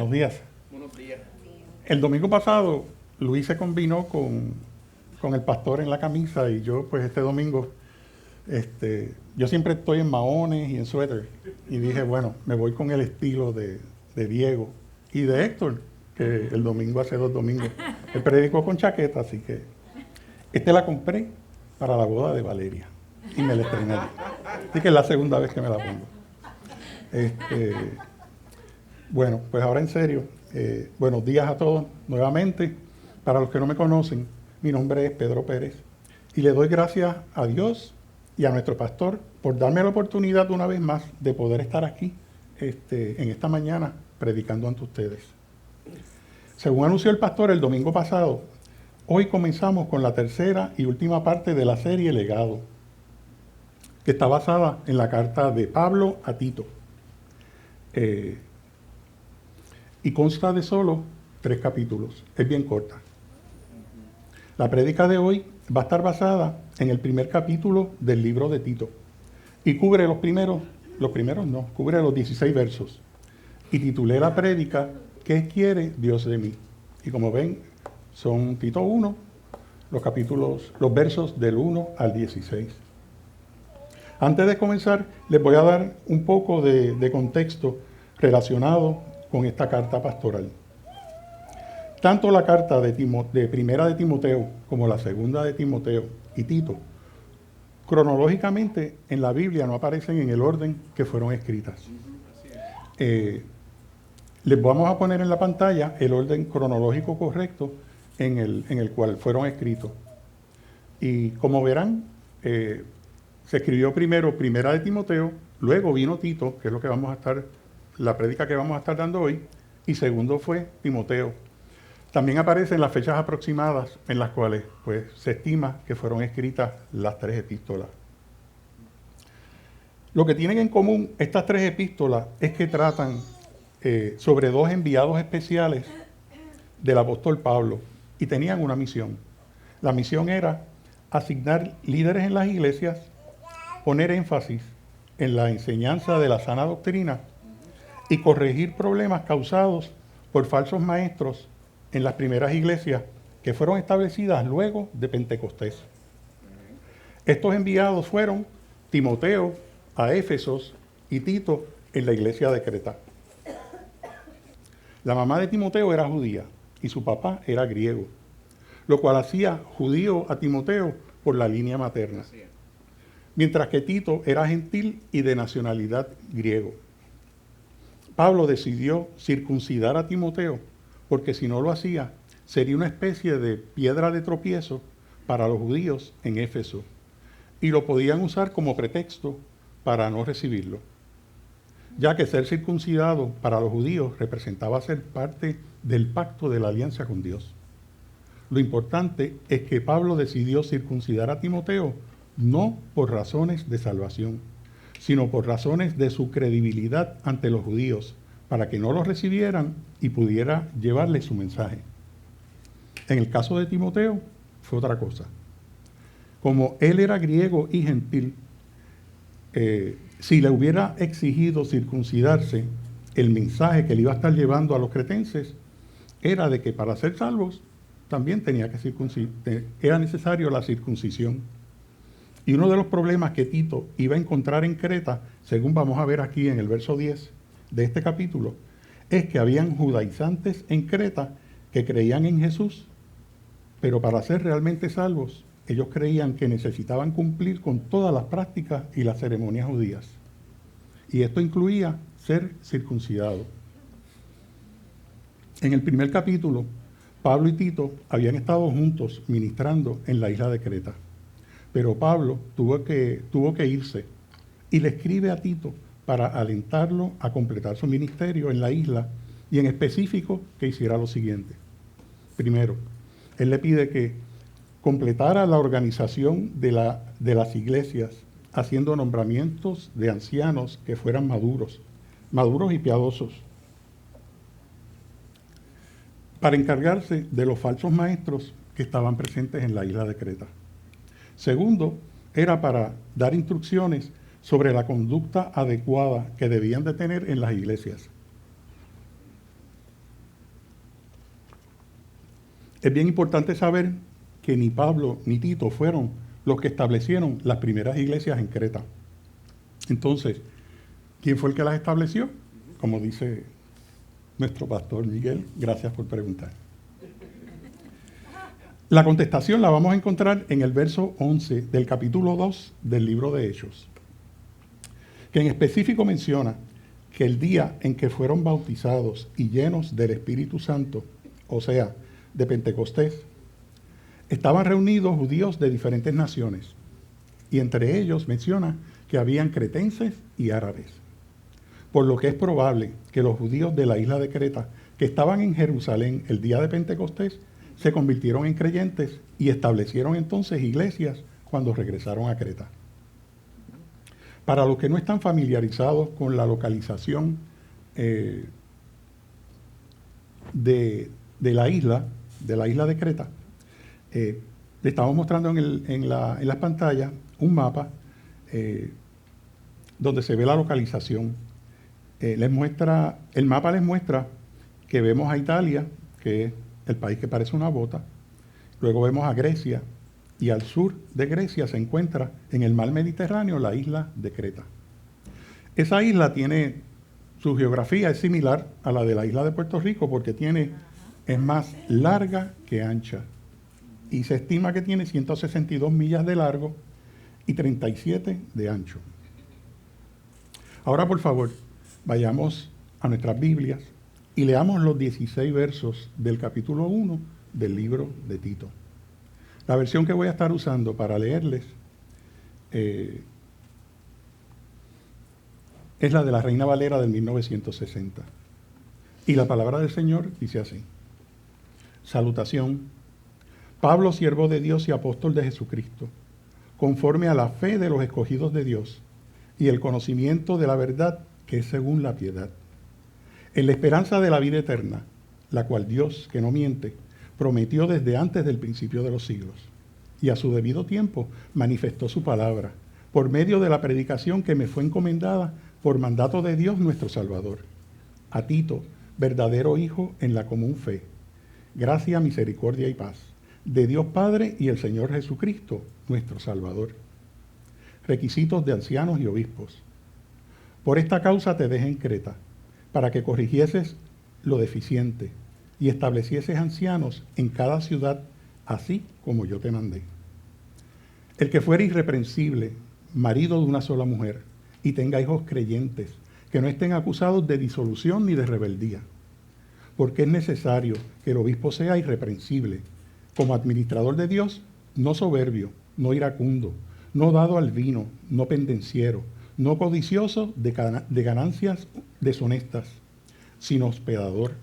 Buenos días. Buenos días. El domingo pasado, Luis se combinó con el pastor en la camisa y yo, pues este domingo, yo siempre estoy en maones y en suéter. Y dije, bueno, me voy con el estilo de Diego y de Héctor, que el domingo, hace 2 domingos, él predicó con chaqueta, así que la compré para la boda de Valeria y me la estrené. Así que es la segunda vez que me la pongo. Bueno, pues ahora en serio, buenos días a todos nuevamente. Para los que no me conocen, mi nombre es Pedro Pérez y le doy gracias a Dios y a nuestro pastor por darme la oportunidad una vez más de poder estar aquí en esta mañana predicando ante ustedes. Según anunció el pastor el domingo pasado, hoy comenzamos con la tercera y última parte de la serie Legado, que está basada en la carta de Pablo a Tito. Y consta de solo 3 capítulos, es bien corta. La prédica de hoy va a estar basada en el primer capítulo del libro de Tito y cubre cubre los 16 versos. Y titulé la prédica, ¿qué quiere Dios de mí? Y como ven, son Tito 1, los versos del 1 al 16. Antes de comenzar, les voy a dar un poco de contexto relacionado con esta carta pastoral. Tanto la carta de primera de Timoteo como la segunda de Timoteo y Tito, cronológicamente en la Biblia no aparecen en el orden que fueron escritas. Les vamos a poner en la pantalla el orden cronológico correcto en el cual fueron escritos. Y como verán, se escribió primero primera de Timoteo, luego vino Tito, que es la prédica que vamos a estar dando hoy, y segundo fue Timoteo. También aparecen las fechas aproximadas en las cuales pues, se estima que fueron escritas las 3 epístolas. Lo que tienen en común estas 3 epístolas es que tratan sobre 2 enviados especiales del apóstol Pablo y tenían una misión. La misión era asignar líderes en las iglesias, poner énfasis en la enseñanza de la sana doctrina y corregir problemas causados por falsos maestros en las primeras iglesias que fueron establecidas luego de Pentecostés. Estos enviados fueron Timoteo a Éfesos y Tito en la iglesia de Creta. La mamá de Timoteo era judía y su papá era griego, lo cual hacía judío a Timoteo por la línea materna, mientras que Tito era gentil y de nacionalidad griego. Pablo decidió circuncidar a Timoteo porque si no lo hacía, sería una especie de piedra de tropiezo para los judíos en Éfeso, y lo podían usar como pretexto para no recibirlo, ya que ser circuncidado para los judíos representaba ser parte del pacto de la alianza con Dios. Lo importante es que Pablo decidió circuncidar a Timoteo no por razones de salvación, sino por razones de su credibilidad ante los judíos, para que no lo recibieran y pudiera llevarle su mensaje. En el caso de Timoteo fue otra cosa. Como él era griego y gentil, si le hubiera exigido circuncidarse, el mensaje que le iba a estar llevando a los cretenses era de que para ser salvos también era necesario la circuncisión. Y uno de los problemas que Tito iba a encontrar en Creta, según vamos a ver aquí en el verso 10 de este capítulo, es que habían judaizantes en Creta que creían en Jesús, pero para ser realmente salvos, ellos creían que necesitaban cumplir con todas las prácticas y las ceremonias judías. Y esto incluía ser circuncidado. En el primer capítulo, Pablo y Tito habían estado juntos ministrando en la isla de Creta. Pero Pablo tuvo que irse y le escribe a Tito para alentarlo a completar su ministerio en la isla y en específico que hiciera lo siguiente. Primero, él le pide que completara la organización de las iglesias haciendo nombramientos de ancianos que fueran maduros y piadosos, para encargarse de los falsos maestros que estaban presentes en la isla de Creta. Segundo, era para dar instrucciones sobre la conducta adecuada que debían de tener en las iglesias. Es bien importante saber que ni Pablo ni Tito fueron los que establecieron las primeras iglesias en Creta. Entonces, ¿quién fue el que las estableció? Como dice nuestro pastor Miguel, gracias por preguntar. La contestación la vamos a encontrar en el verso 11 del capítulo 2 del libro de Hechos, que en específico menciona que el día en que fueron bautizados y llenos del Espíritu Santo, o sea, de Pentecostés, estaban reunidos judíos de diferentes naciones, y entre ellos menciona que habían cretenses y árabes, por lo que es probable que los judíos de la isla de Creta, que estaban en Jerusalén el día de Pentecostés, se convirtieron en creyentes y establecieron entonces iglesias cuando regresaron a Creta. Para los que no están familiarizados con la localización de la isla de Creta, le estamos mostrando en las pantallas un mapa donde se ve la localización. El mapa les muestra que vemos a Italia, que es el país que parece una bota. Luego vemos a Grecia, y al sur de Grecia se encuentra en el mar Mediterráneo la isla de Creta. Esa isla tiene, su geografía es similar a la de la isla de Puerto Rico porque es más larga que ancha. Y se estima que tiene 162 millas de largo y 37 de ancho. Ahora, por favor, vayamos a nuestras Biblias y leamos los 16 versos del capítulo 1 del libro de Tito. La versión que voy a estar usando para leerles es la de la Reina Valera del 1960. Y la palabra del Señor dice así: Salutación. Pablo, siervo de Dios y apóstol de Jesucristo, conforme a la fe de los escogidos de Dios y el conocimiento de la verdad que es según la piedad, en la esperanza de la vida eterna, la cual Dios, que no miente, prometió desde antes del principio de los siglos, y a su debido tiempo manifestó su palabra, por medio de la predicación que me fue encomendada por mandato de Dios nuestro Salvador. A Tito, verdadero hijo en la común fe, gracia, misericordia y paz, de Dios Padre y el Señor Jesucristo, nuestro Salvador. Requisitos de ancianos y obispos. Por esta causa te dejé en Creta, para que corrigieses lo deficiente y establecieses ancianos en cada ciudad, así como yo te mandé. El que fuere irreprensible, marido de una sola mujer, y tenga hijos creyentes, que no estén acusados de disolución ni de rebeldía, porque es necesario que el obispo sea irreprensible, como administrador de Dios, no soberbio, no iracundo, no dado al vino, no pendenciero, no codicioso de ganancias deshonestas, sino hospedador,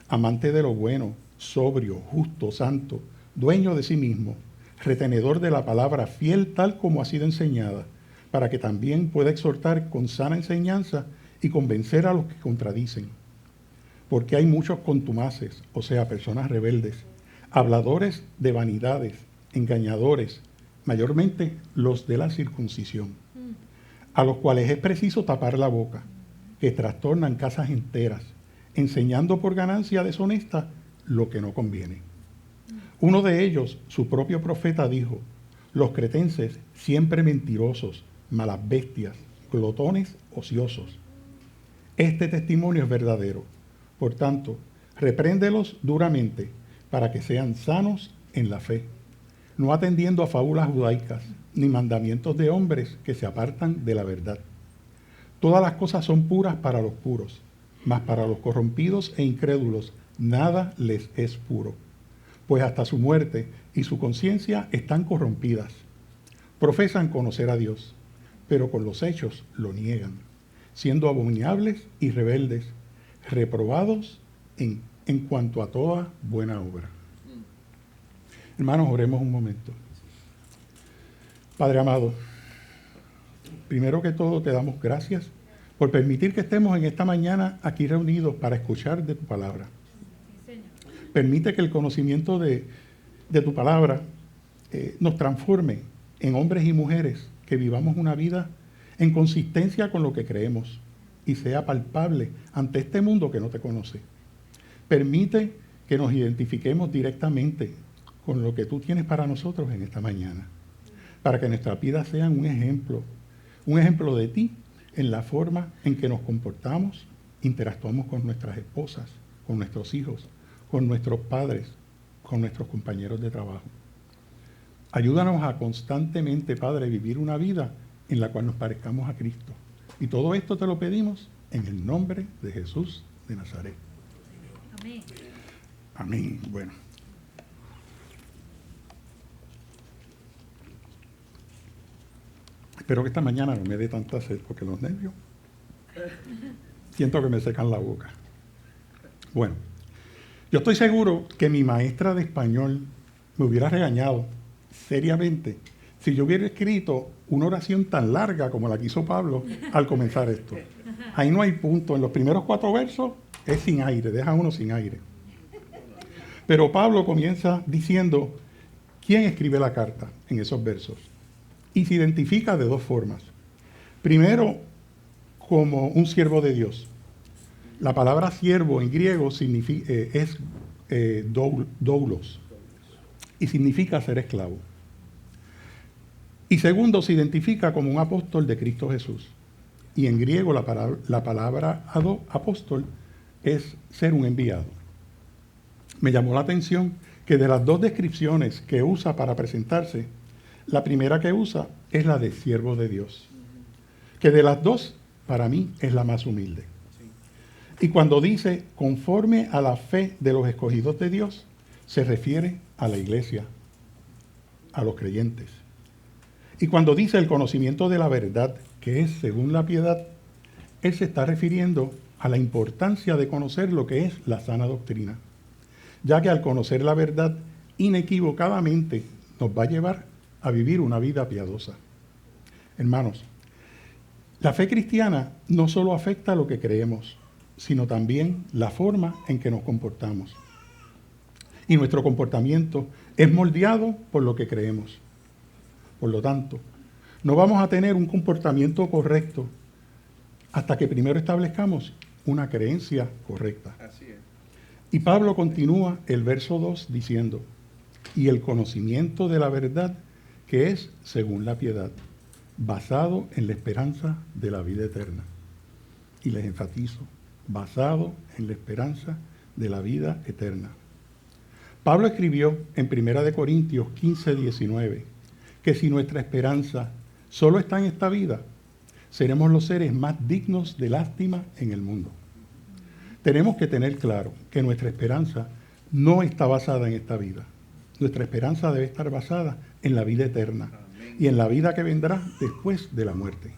amante de lo bueno, sobrio, justo, santo, dueño de sí mismo, retenedor de la palabra, fiel tal como ha sido enseñada, para que también pueda exhortar con sana enseñanza y convencer a los que contradicen. Porque hay muchos contumaces, o sea, personas rebeldes, habladores de vanidades, engañadores, mayormente los de la circuncisión, a los cuales es preciso tapar la boca, que trastornan casas enteras, enseñando por ganancia deshonesta lo que no conviene. Uno de ellos, su propio profeta, dijo: los cretenses, siempre mentirosos, malas bestias, glotones, ociosos. Este testimonio es verdadero. Por tanto, repréndelos duramente para que sean sanos en la fe, no atendiendo a fábulas judaicas, ni mandamientos de hombres que se apartan de la verdad. Todas las cosas son puras para los puros, mas para los corrompidos e incrédulos nada les es puro, pues hasta su muerte y su conciencia están corrompidas. Profesan conocer a Dios, pero con los hechos lo niegan, siendo abominables y rebeldes, reprobados en cuanto a toda buena obra. Hermanos, oremos un momento. Padre amado, primero que todo te damos gracias por permitir que estemos en esta mañana aquí reunidos para escuchar de tu palabra. Permite que el conocimiento de tu palabra nos transforme en hombres y mujeres que vivamos una vida en consistencia con lo que creemos y sea palpable ante este mundo que no te conoce. Permite que nos identifiquemos directamente con lo que tú tienes para nosotros en esta mañana, para que nuestras vidas sean un ejemplo de ti en la forma en que nos comportamos, interactuamos con nuestras esposas, con nuestros hijos, con nuestros padres, con nuestros compañeros de trabajo. Ayúdanos a constantemente, Padre, vivir una vida en la cual nos parezcamos a Cristo. Y todo esto te lo pedimos en el nombre de Jesús de Nazaret. Amén. Amén. Bueno. Espero que esta mañana no me dé tanta sed, porque los nervios siento que me secan la boca. Bueno, yo estoy seguro que mi maestra de español me hubiera regañado seriamente si yo hubiera escrito una oración tan larga como la que hizo Pablo al comenzar esto. Ahí no hay punto. En los primeros 4 versos es sin aire, deja uno sin aire. Pero Pablo comienza diciendo quién escribe la carta en esos versos. Y se identifica de 2 formas. Primero, como un siervo de Dios. La palabra siervo en griego es doulos y significa ser esclavo. Y segundo, se identifica como un apóstol de Cristo Jesús. Y en griego la palabra apóstol es ser un enviado. Me llamó la atención que de las 2 descripciones que usa para presentarse, la primera que usa es la de siervo de Dios. Que de las 2, para mí, es la más humilde. Y cuando dice conforme a la fe de los escogidos de Dios, se refiere a la iglesia, a los creyentes. Y cuando dice el conocimiento de la verdad, que es según la piedad, él se está refiriendo a la importancia de conocer lo que es la sana doctrina, ya que al conocer la verdad inequivocadamente nos va a llevar a vivir una vida piadosa. Hermanos, la fe cristiana no solo afecta lo que creemos, sino también la forma en que nos comportamos. Y nuestro comportamiento es moldeado por lo que creemos. Por lo tanto, no vamos a tener un comportamiento correcto hasta que primero establezcamos una creencia correcta. Así es. Y Pablo continúa el verso 2 diciendo, y el conocimiento de la verdad que es según la piedad, basado en la esperanza de la vida eterna. Y les enfatizo, basado en la esperanza de la vida eterna. Pablo escribió en 1 Corintios 15, 19, que si nuestra esperanza solo está en esta vida, seremos los seres más dignos de lástima en el mundo. Tenemos que tener claro que nuestra esperanza no está basada en esta vida. Nuestra esperanza debe estar basada en la vida eterna y en la vida que vendrá después de la muerte.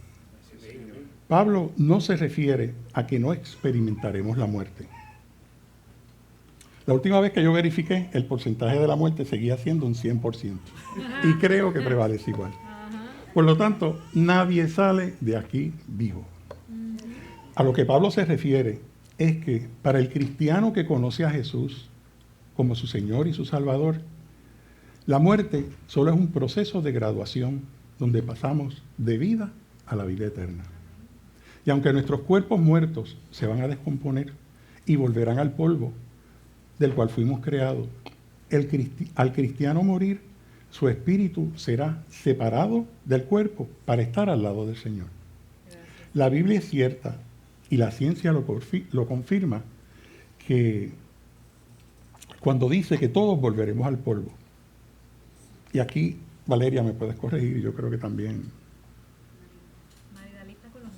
Pablo no se refiere a que no experimentaremos la muerte. La última vez que yo verifiqué, el porcentaje de la muerte seguía siendo un 100%. Y creo que prevalece igual. Por lo tanto, nadie sale de aquí vivo. A lo que Pablo se refiere es que para el cristiano que conoce a Jesús como su Señor y su Salvador, la muerte solo es un proceso de graduación donde pasamos de vida a la vida eterna. Y aunque nuestros cuerpos muertos se van a descomponer y volverán al polvo del cual fuimos creados, al cristiano morir, su espíritu será separado del cuerpo para estar al lado del Señor. La Biblia es cierta y la ciencia lo confirma, que cuando dice que todos volveremos al polvo. Y aquí, Valeria, me puedes corregir, yo creo que también.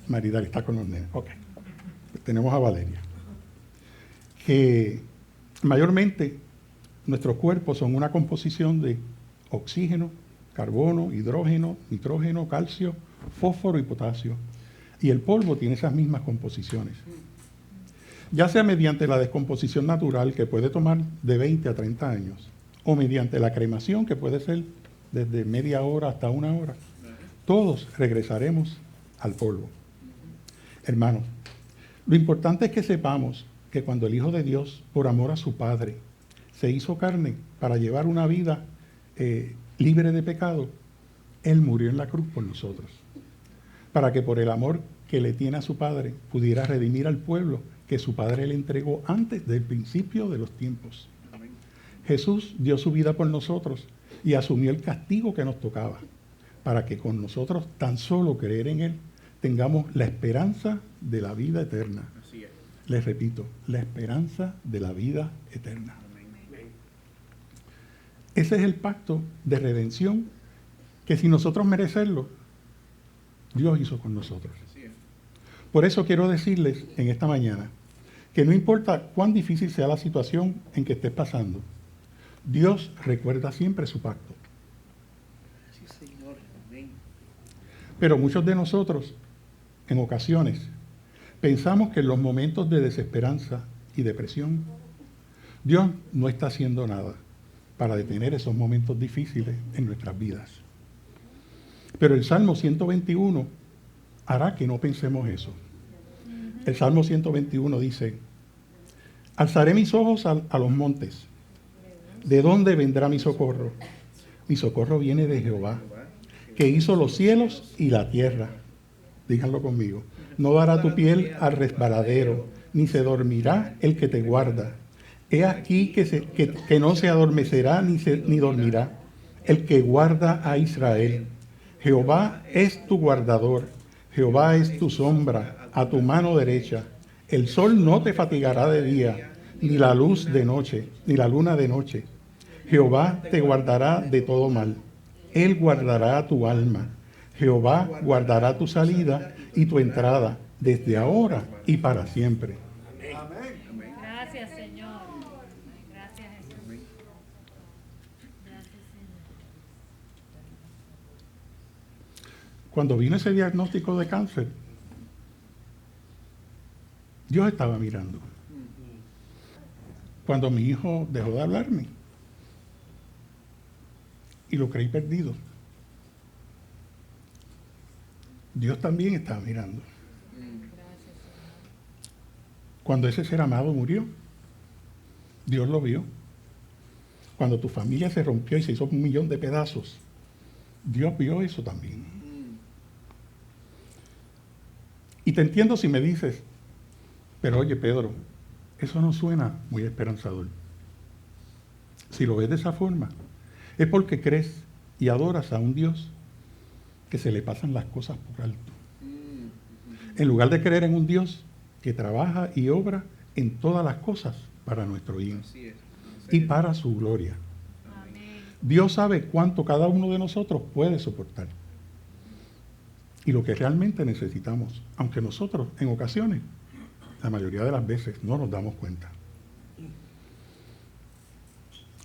Maridal está con los nenes. Ok. Pues tenemos a Valeria. Que mayormente nuestros cuerpos son una composición de oxígeno, carbono, hidrógeno, nitrógeno, calcio, fósforo y potasio. Y el polvo tiene esas mismas composiciones. Ya sea mediante la descomposición natural, que puede tomar de 20 a 30 años, o mediante la cremación, que puede ser desde media hora hasta 1 hora, todos regresaremos al polvo. Hermanos, lo importante es que sepamos que cuando el Hijo de Dios, por amor a su Padre, se hizo carne para llevar una vida libre de pecado, Él murió en la cruz por nosotros, para que por el amor que le tiene a su Padre pudiera redimir al pueblo que su Padre le entregó antes del principio de los tiempos. Jesús dio su vida por nosotros y asumió el castigo que nos tocaba, para que con nosotros tan solo creer en Él tengamos la esperanza de la vida eterna. Así es. Les repito, la esperanza de la vida eterna. Ese es el pacto de redención que sin nosotros merecerlo, Dios hizo con nosotros. Así es. Por eso quiero decirles en esta mañana que no importa cuán difícil sea la situación en que estés pasando, Dios recuerda siempre su pacto. Sí, Señor. Amén. Pero muchos de nosotros, en ocasiones, pensamos que en los momentos de desesperanza y depresión, Dios no está haciendo nada para detener esos momentos difíciles en nuestras vidas. Pero el Salmo 121 hará que no pensemos eso. El Salmo 121 dice: alzaré mis ojos a los montes. ¿De dónde vendrá mi socorro? Mi socorro viene de Jehová, que hizo los cielos y la tierra. Díganlo conmigo. No dará tu piel al resbaladero, ni se dormirá el que te guarda. He aquí que no se adormecerá ni dormirá el que guarda a Israel. Jehová es tu guardador, Jehová es tu sombra a tu mano derecha. El sol no te fatigará de día, ni la luz de noche, ni la luna de noche. Jehová te guardará de todo mal. Él guardará tu alma. Jehová guardará tu salida y tu entrada, desde ahora y para siempre. Gracias, Señor. Gracias, Jesús. Gracias, Señor. Cuando vino ese diagnóstico de cáncer, Dios estaba mirando. Cuando mi hijo dejó de hablarme y lo creí perdido, Dios también estaba mirando. Cuando ese ser amado murió, Dios lo vio. Cuando tu familia se rompió y se hizo 1,000,000 de pedazos, Dios vio eso también. Y te entiendo si me dices, pero oye, Pedro, eso no suena muy esperanzador. Si lo ves de esa forma, es porque crees y adoras a un Dios que se le pasan las cosas por alto. En lugar de creer en un Dios que trabaja y obra en todas las cosas para nuestro bien Así es. y para su gloria. Amén. Dios sabe cuánto cada uno de nosotros puede soportar y lo que realmente necesitamos, aunque nosotros en ocasiones, la mayoría de las veces, no nos damos cuenta.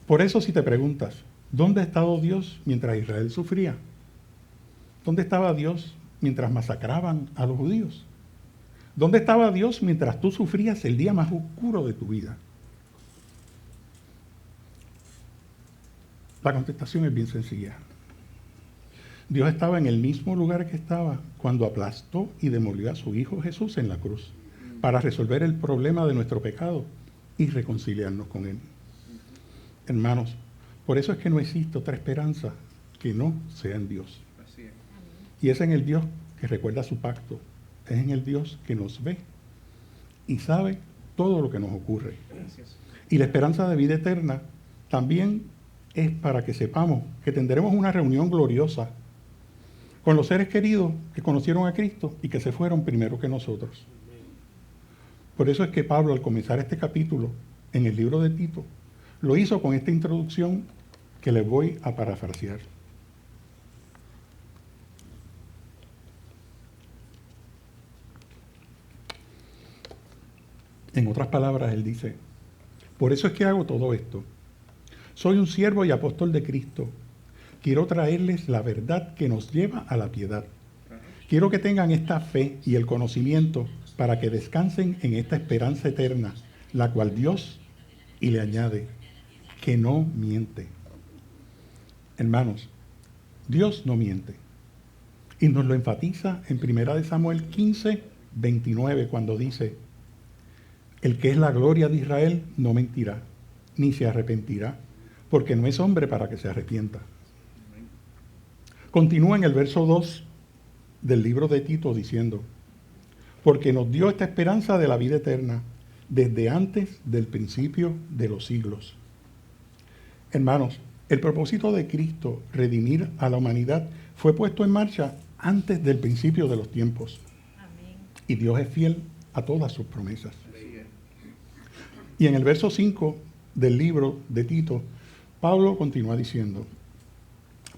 Por eso si te preguntas, ¿dónde ha estado Dios mientras Israel sufría? ¿Dónde estaba Dios mientras masacraban a los judíos? ¿Dónde estaba Dios mientras tú sufrías el día más oscuro de tu vida? La contestación es bien sencilla. Dios estaba en el mismo lugar que estaba cuando aplastó y demolió a su Hijo Jesús en la cruz para resolver el problema de nuestro pecado y reconciliarnos con Él. Hermanos, por eso es que no existe otra esperanza que no sea en Dios. Así es. Y es en el Dios que recuerda su pacto, es en el Dios que nos ve y sabe todo lo que nos ocurre. Gracias. Y la esperanza de vida eterna también es para que sepamos que tendremos una reunión gloriosa con los seres queridos que conocieron a Cristo y que se fueron primero que nosotros. Por eso es que Pablo, al comenzar este capítulo en el libro de Tito, lo hizo con esta introducción que les voy a parafrasear. En otras palabras, él dice: por eso es que hago todo esto. Soy un siervo y apóstol de Cristo. Quiero traerles la verdad que nos lleva a la piedad. Quiero que tengan esta fe y el conocimiento para que descansen en esta esperanza eterna, la cual Dios, y le añade, que no miente. Hermanos, Dios no miente. Y nos lo enfatiza en 1 Samuel 15, 29, cuando dice: el que es la gloria de Israel no mentirá, ni se arrepentirá, porque no es hombre para que se arrepienta. Continúa en el verso 2 del libro de Tito diciendo: porque nos dio esta esperanza de la vida eterna desde antes del principio de los siglos. Hermanos, el propósito de Cristo, redimir a la humanidad, fue puesto en marcha antes del principio de los tiempos. Amén. Y Dios es fiel a todas sus promesas. Así es. Y en el verso 5 del libro de Tito, Pablo continúa diciendo: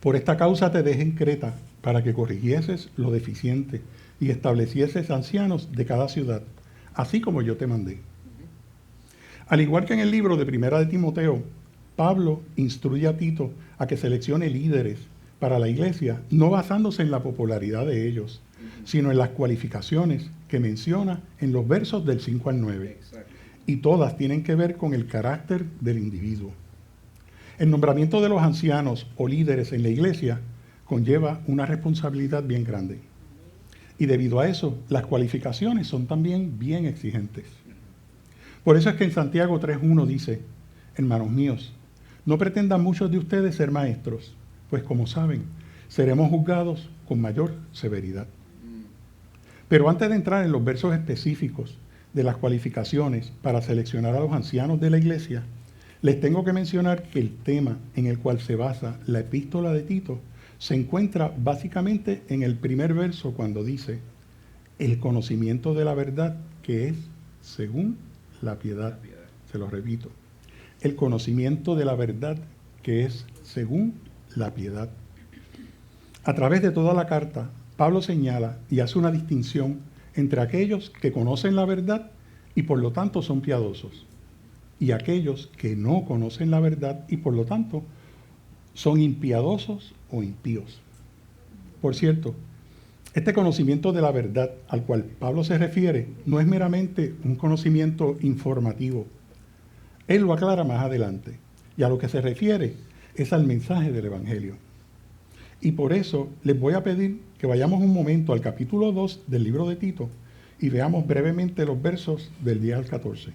por esta causa te dejé en Creta, para que corrigieses lo deficiente y establecieses ancianos de cada ciudad, así como yo te mandé. Al igual que en el libro de Primera de Timoteo, Pablo instruye a Tito a que seleccione líderes para la iglesia, no basándose en la popularidad de ellos, sino en las cualificaciones que menciona en los versos del 5 al 9. Exacto. Y todas tienen que ver con el carácter del individuo. El nombramiento de los ancianos o líderes en la iglesia conlleva una responsabilidad bien grande. Y debido a eso, las cualificaciones son también bien exigentes. Por eso es que en Santiago 3:1 dice: hermanos míos, no pretendan muchos de ustedes ser maestros, pues como saben, seremos juzgados con mayor severidad. Pero antes de entrar en los versos específicos de las cualificaciones para seleccionar a los ancianos de la iglesia, les tengo que mencionar que el tema en el cual se basa la epístola de Tito se encuentra básicamente en el primer verso, cuando dice: el conocimiento de la verdad que es según la piedad. Se lo repito: el conocimiento de la verdad que es según la piedad. A través de toda la carta, Pablo señala y hace una distinción entre aquellos que conocen la verdad y por lo tanto son piadosos, y aquellos que no conocen la verdad y por lo tanto son impiadosos o impíos. Por cierto, este conocimiento de la verdad al cual Pablo se refiere no es meramente un conocimiento informativo. Él lo aclara más adelante, y a lo que se refiere es al mensaje del Evangelio. Y por eso les voy a pedir que vayamos un momento al capítulo 2 del libro de Tito y veamos brevemente los versos del 10 al 14.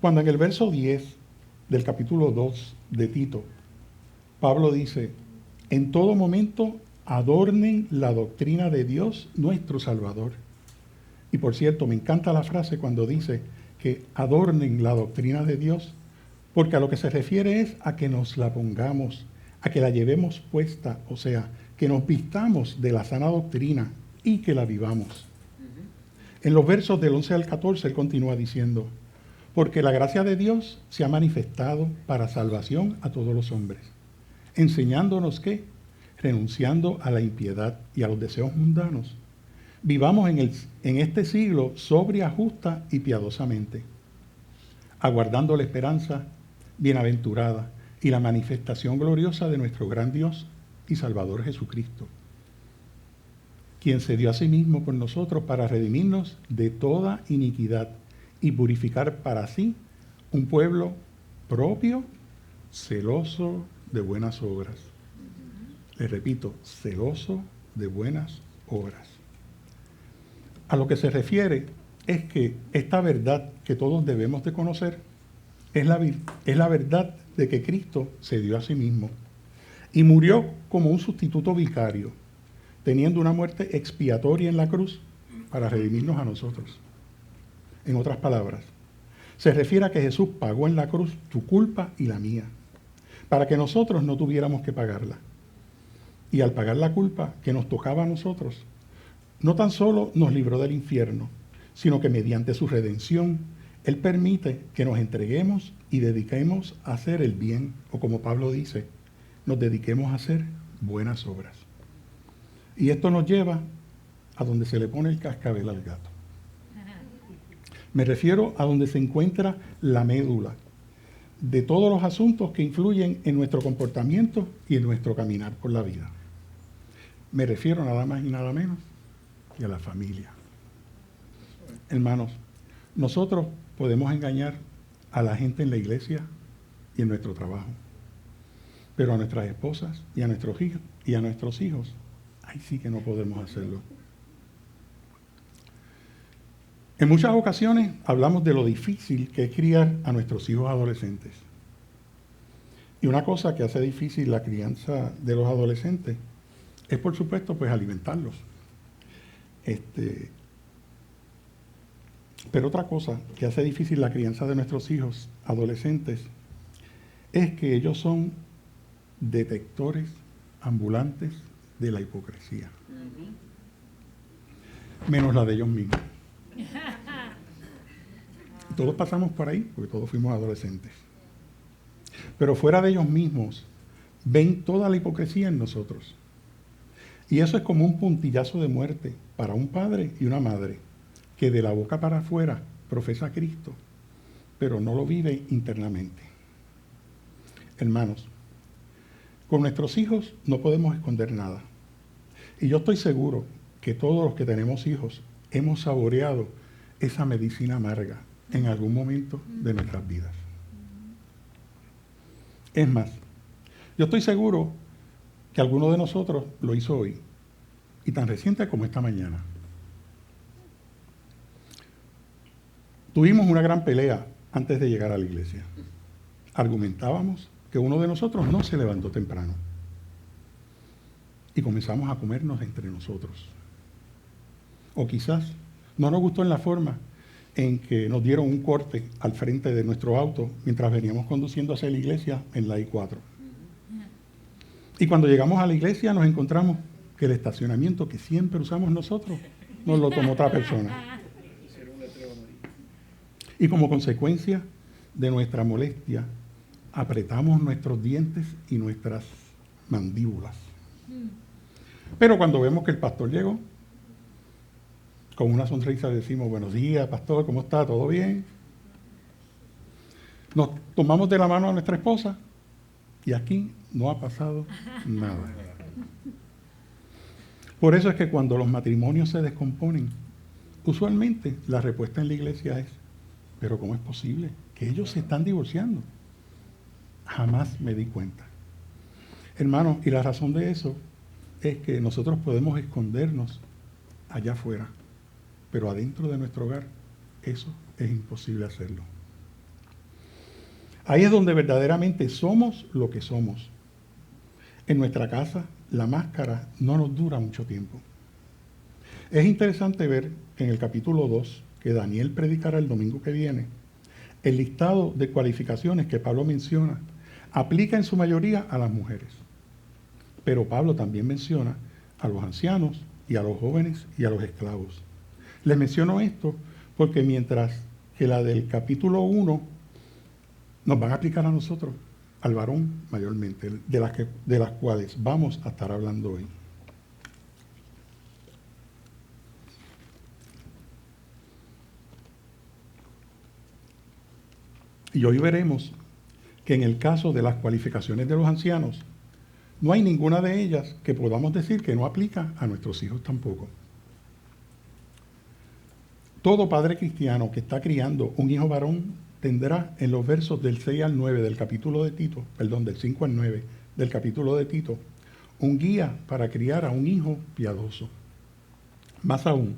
Cuando en el verso 10 del capítulo 2 de Tito, Pablo dice: en todo momento adornen la doctrina de Dios nuestro Salvador. Y por cierto, me encanta la frase cuando dice que adornen la doctrina de Dios, porque a lo que se refiere es a que nos la pongamos, a que la llevemos puesta, o sea, que nos vistamos de la sana doctrina y que la vivamos. En los versos del 11 al 14 él continúa diciendo: porque la gracia de Dios se ha manifestado para salvación a todos los hombres, enseñándonos que, renunciando a la impiedad y a los deseos mundanos, vivamos en este siglo sobria, justa y piadosamente, aguardando la esperanza bienaventurada y la manifestación gloriosa de nuestro gran Dios y Salvador Jesucristo, quien se dio a sí mismo por nosotros para redimirnos de toda iniquidad y purificar para sí un pueblo propio, celoso de buenas obras. Les repito, celoso de buenas obras. A lo que se refiere es que esta verdad que todos debemos de conocer es la verdad de que Cristo se dio a sí mismo y murió como un sustituto vicario, teniendo una muerte expiatoria en la cruz para redimirnos a nosotros. En otras palabras, se refiere a que Jesús pagó en la cruz tu culpa y la mía, para que nosotros no tuviéramos que pagarla. Y al pagar la culpa que nos tocaba a nosotros, no tan solo nos libró del infierno, sino que mediante su redención, Él permite que nos entreguemos y dediquemos a hacer el bien, o como Pablo dice, nos dediquemos a hacer buenas obras. Y esto nos lleva a donde se le pone el cascabel al gato. Me refiero a donde se encuentra la médula de todos los asuntos que influyen en nuestro comportamiento y en nuestro caminar por la vida. Me refiero nada más y nada menos que a la familia. Hermanos, nosotros podemos engañar a la gente en la iglesia y en nuestro trabajo, pero a nuestras esposas y a nuestros hijos, ahí sí que no podemos hacerlo. En muchas ocasiones hablamos de lo difícil que es criar a nuestros hijos adolescentes. Y una cosa que hace difícil la crianza de los adolescentes es, por supuesto, pues alimentarlos. Pero otra cosa que hace difícil la crianza de nuestros hijos adolescentes es que ellos son detectores ambulantes de la hipocresía. Menos la de ellos mismos. Todos pasamos por ahí, porque todos fuimos adolescentes. Pero fuera de ellos mismos, ven toda la hipocresía en nosotros. Y eso es como un puntillazo de muerte para un padre y una madre que de la boca para afuera profesa a Cristo, pero no lo vive internamente. Hermanos, con nuestros hijos no podemos esconder nada. Y yo estoy seguro que todos los que tenemos hijos hemos saboreado esa medicina amarga en algún momento de nuestras vidas. Es más, yo estoy seguro que alguno de nosotros lo hizo hoy, y tan reciente como esta mañana. Tuvimos una gran pelea antes de llegar a la iglesia. Argumentábamos que uno de nosotros no se levantó temprano. Y comenzamos a comernos entre nosotros. O quizás no nos gustó en la forma en que nos dieron un corte al frente de nuestro auto mientras veníamos conduciendo hacia la iglesia en la I-4. Y cuando llegamos a la iglesia nos encontramos que el estacionamiento que siempre usamos nosotros nos lo tomó otra persona. Y como consecuencia de nuestra molestia, apretamos nuestros dientes y nuestras mandíbulas. Pero cuando vemos que el pastor llegó, con una sonrisa decimos: buenos días, pastor, ¿cómo está? ¿Todo bien? Nos tomamos de la mano a nuestra esposa y aquí no ha pasado nada. Por eso es que cuando los matrimonios se descomponen, usualmente la respuesta en la iglesia es: ¿pero cómo es posible que ellos se están divorciando? Jamás me di cuenta. Hermanos, y la razón de eso es que nosotros podemos escondernos allá afuera, pero adentro de nuestro hogar eso es imposible hacerlo. Ahí es donde verdaderamente somos lo que somos. En nuestra casa la máscara no nos dura mucho tiempo. Es interesante ver en el capítulo 2, que Daniel predicará el domingo que viene, el listado de cualificaciones que Pablo menciona aplica en su mayoría a las mujeres. Pero Pablo también menciona a los ancianos y a los jóvenes y a los esclavos. Les menciono esto porque mientras que la del capítulo 1 nos van a aplicar a nosotros, al varón mayormente, de las cuales vamos a estar hablando hoy. Y hoy veremos que en el caso de las cualificaciones de los ancianos, no hay ninguna de ellas que podamos decir que no aplica a nuestros hijos tampoco. Todo padre cristiano que está criando un hijo varón tendrá en los versos del 6 al 9 del capítulo de Tito, del 5 al 9 del capítulo de Tito, un guía para criar a un hijo piadoso. Más aún,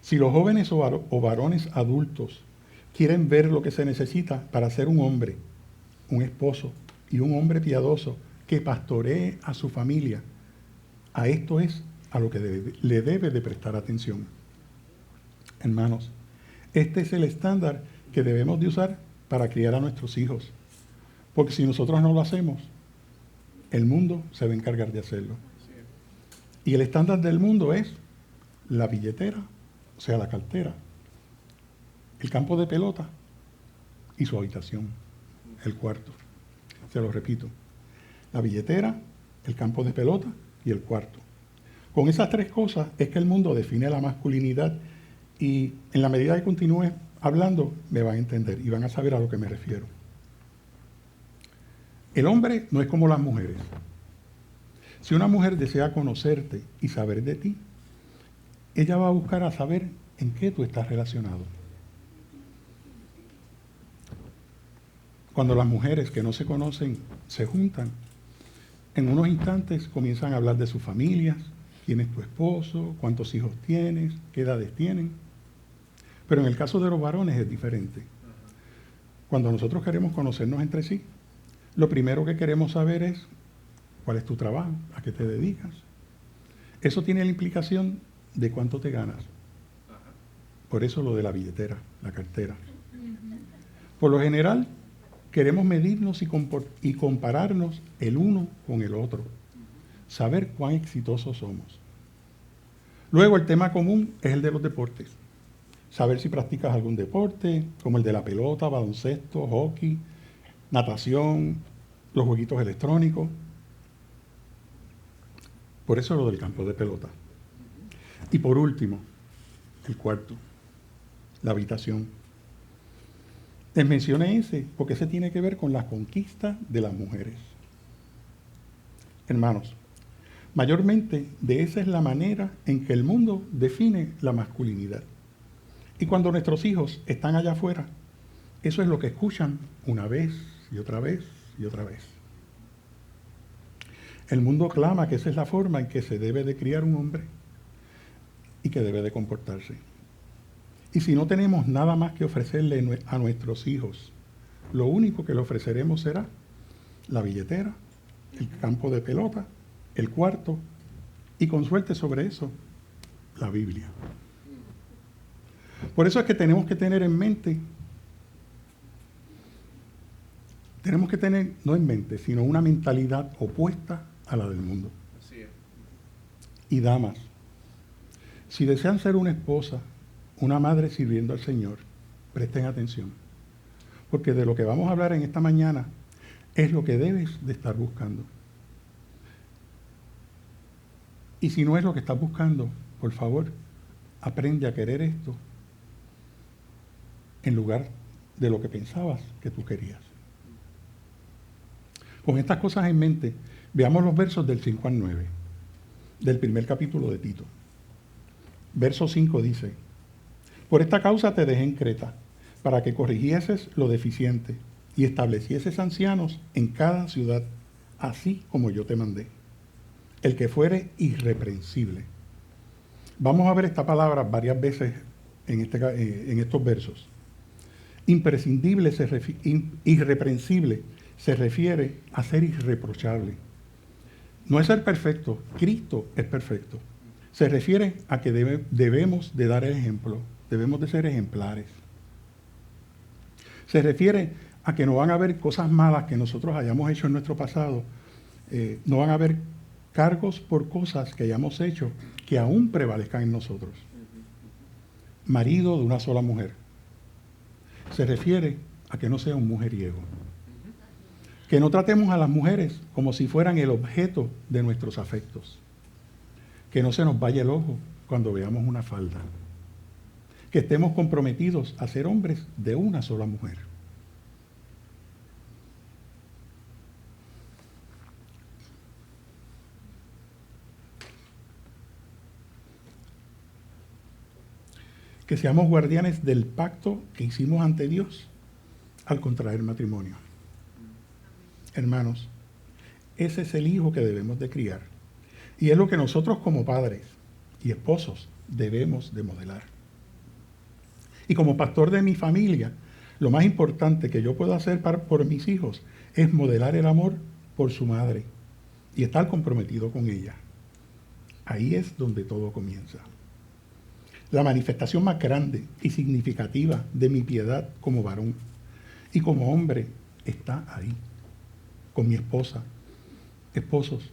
si los jóvenes o varones adultos quieren ver lo que se necesita para ser un hombre, un esposo y un hombre piadoso que pastoree a su familia, a esto es a lo que le debe de prestar atención. Hermanos, este es el estándar que debemos de usar para criar a nuestros hijos, porque si nosotros no lo hacemos, el mundo se va a encargar de hacerlo. Y el estándar del mundo es la billetera, o sea, la cartera, el campo de pelota y su habitación, el cuarto. Se lo repito: la billetera, el campo de pelota y el cuarto. Con esas tres cosas es que el mundo define la masculinidad, y en la medida que continúe hablando me van a entender y van a saber a lo que me refiero. El hombre no es como las mujeres. Si una mujer desea conocerte y saber de ti, ella va a buscar a saber en qué tú estás relacionado. Cuando las mujeres que no se conocen se juntan, en unos instantes comienzan a hablar de sus familias, quién es tu esposo, cuántos hijos tienes, qué edades tienen. Pero en el caso de los varones es diferente. Cuando nosotros queremos conocernos entre sí, lo primero que queremos saber es cuál es tu trabajo, a qué te dedicas. Eso tiene la implicación de cuánto te ganas. Por eso lo de la billetera, la cartera. Por lo general, queremos medirnos y compararnos el uno con el otro, saber cuán exitosos somos. Luego el tema común es el de los deportes. Saber si practicas algún deporte, como el de la pelota, baloncesto, hockey, natación, los jueguitos electrónicos. Por eso lo del campo de pelota. Y por último, el cuarto, la habitación. Les mencioné ese porque ese tiene que ver con la conquista de las mujeres. Hermanos, mayormente de esa es la manera en que el mundo define la masculinidad. Y cuando nuestros hijos están allá afuera, eso es lo que escuchan una vez y otra vez y otra vez. El mundo clama que esa es la forma en que se debe de criar un hombre y que debe de comportarse. Y si no tenemos nada más que ofrecerle a nuestros hijos, lo único que le ofreceremos será la billetera, el campo de pelota, el cuarto y con suerte sobre eso, la Biblia. Por eso es que tenemos que tener en mente, no en mente, sino una mentalidad opuesta a la del mundo. Así es. Y damas, si desean ser una esposa, una madre sirviendo al Señor, presten atención, porque de lo que vamos a hablar en esta mañana es lo que debes de estar buscando. Y si no es lo que estás buscando, por favor, aprende a querer esto en lugar de lo que pensabas que tú querías. Con estas cosas en mente, veamos los versos del 5 al 9, del primer capítulo de Tito. Verso 5 dice: por esta causa te dejé en Creta, para que corrigieses lo deficiente y establecieses ancianos en cada ciudad, así como yo te mandé, el que fuere irreprensible. Vamos a ver esta palabra varias veces en estos versos. Irreprensible se refiere a ser irreprochable. No es ser perfecto, Cristo es perfecto. Se refiere a que debemos de dar el ejemplo, debemos de ser ejemplares. Se refiere a que no van a haber cosas malas que nosotros hayamos hecho en nuestro pasado, no van a haber cargos por cosas que hayamos hecho que aún prevalezcan en nosotros. Marido de una sola mujer. Se refiere a que no sea un mujeriego. Que no tratemos a las mujeres como si fueran el objeto de nuestros afectos. Que no se nos vaya el ojo cuando veamos una falda. Que estemos comprometidos a ser hombres de una sola mujer. Que seamos guardianes del pacto que hicimos ante Dios al contraer matrimonio. Hermanos, ese es el hijo que debemos de criar. Y es lo que nosotros como padres y esposos debemos de modelar. Y como pastor de mi familia, lo más importante que yo puedo hacer por mis hijos es modelar el amor por su madre y estar comprometido con ella. Ahí es donde todo comienza. La manifestación más grande y significativa de mi piedad como varón y como hombre está ahí, con mi esposa. Esposos,